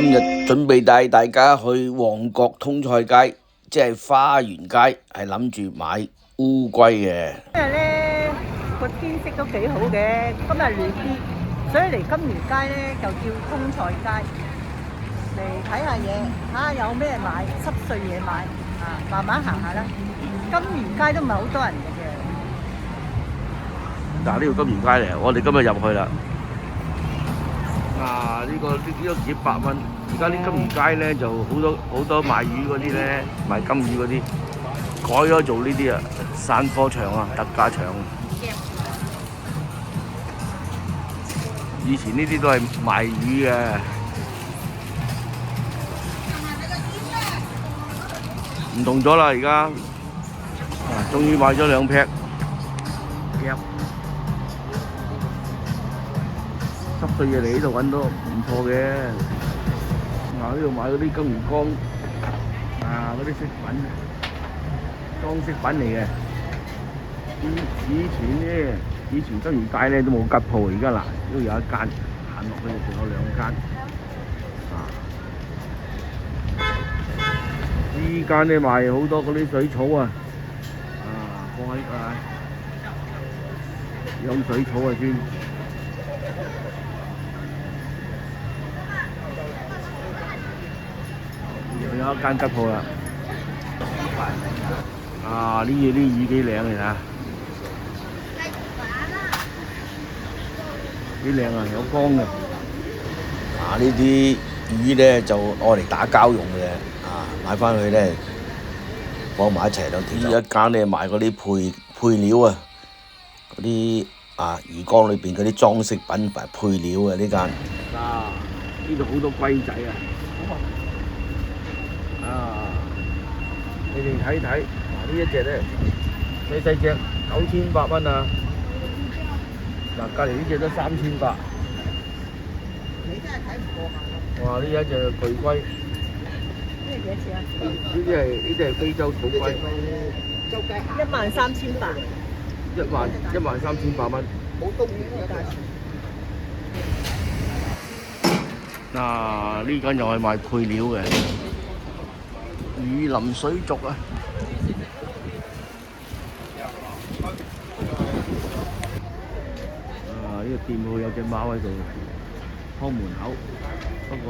今日準備帶大家去旺角通菜街，即係花園街，係諗住買烏龜嘅。今日咧個天色都幾好嘅，今日暖啲，所以嚟金魚街咧就叫通菜街嚟睇下嘢，睇下有咩買，濕碎嘢買啊，慢慢行下啦。金魚街都唔係好多人嘅啫。嗱，呢個金魚街嚟，我哋今日入去啦。呢個幾百蚊。而家啲金魚街咧就好多賣魚嗰啲咧，賣金魚嗰啲改咗做呢啲啊，散貨場啊，特價場。以前呢啲都係賣魚嘅，唔同咗啦而家。終於買咗2劈夾。濕碎嘢嚟呢度揾到唔錯嘅。呢度買嗰啲金魚缸，嗰啲飾品，裝飾品嚟嘅。以前金魚街咧都冇吉鋪，而家嗱都有一間，行落去仲有2間。呢間咧賣好多嗰啲水草啊，放喺養水草啊先。又有一間吉鋪啦。呢啲魚幾靚嚟睇，幾靚啊，有光嘅。呢啲魚咧就愛嚟打膠用嘅，買翻去咧放埋一齊咯。呢一間咧賣嗰啲配料啊，嗰啲魚缸裏邊嗰啲裝飾品同埋配料啊，呢間。呢度好多龜仔啊！你哋睇睇，呢一隻咧細隻9800蚊啊！隔離呢隻都3800。你真係睇唔過哇！呢一隻巨龜。呢係幾多錢啊？呢隻係非洲草龜。13800。13800蚊。好東面嘅價錢。呢間又係賣配料嘅，雨林水族啊！呢個店鋪有隻貓喺度看門口，不過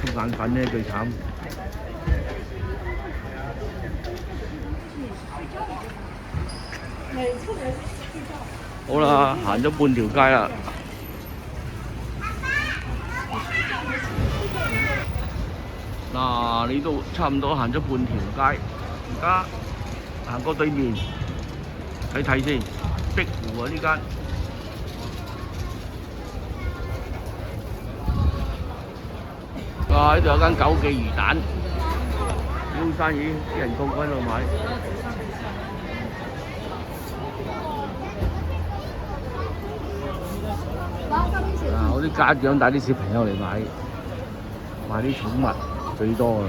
瞌眼瞓咧最慘。好啦，行咗半條街啦。你都差唔多行咗半條街，而家行過對面睇睇先，碧湖啊呢間。呢度有間九記魚蛋，好生意，啲人個個喺度買。我啲家長帶啲小朋友嚟買啲寵物最多啊！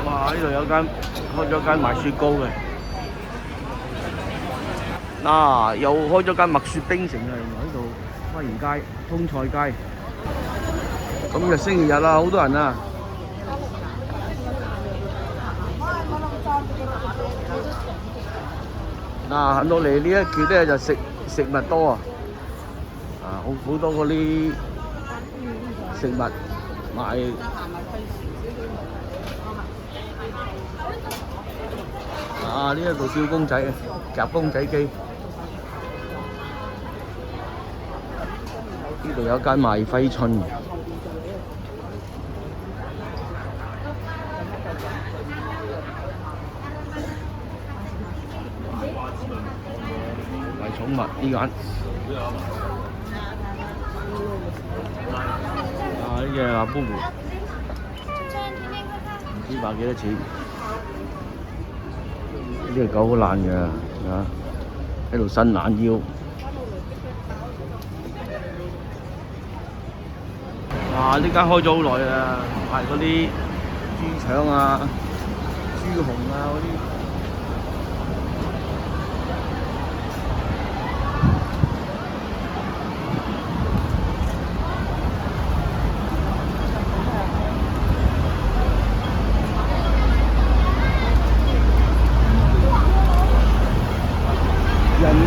哇！呢度開咗間賣雪糕嘅，又開咗間麥雪冰城啊！原來呢度花園街、通菜街。今日星期日啦，好多人啊！行到嚟呢一橛咧就食物多啊！好多嗰啲食物賣。呢一度燒公仔嘅，夾公仔機。呢度有一間賣揮春嘅。賣寵物呢間。呢隻阿布布，唔知賣幾多錢？呢隻狗好爛嘅，喺度伸懶腰。呢間開咗好耐啦，賣嗰啲豬腸啊、豬紅啊嗰啲。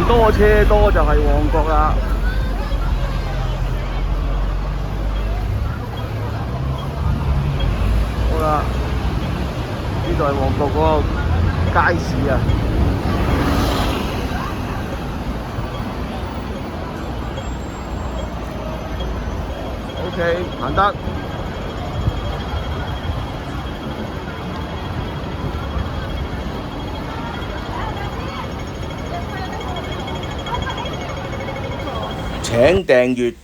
多車多就係旺角啦。好啦，呢度係旺角嗰個街市啊。OK， 行得。請訂閱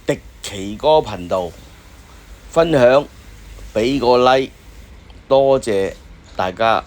迪奇哥頻道，分享，俾個 like，多謝大家。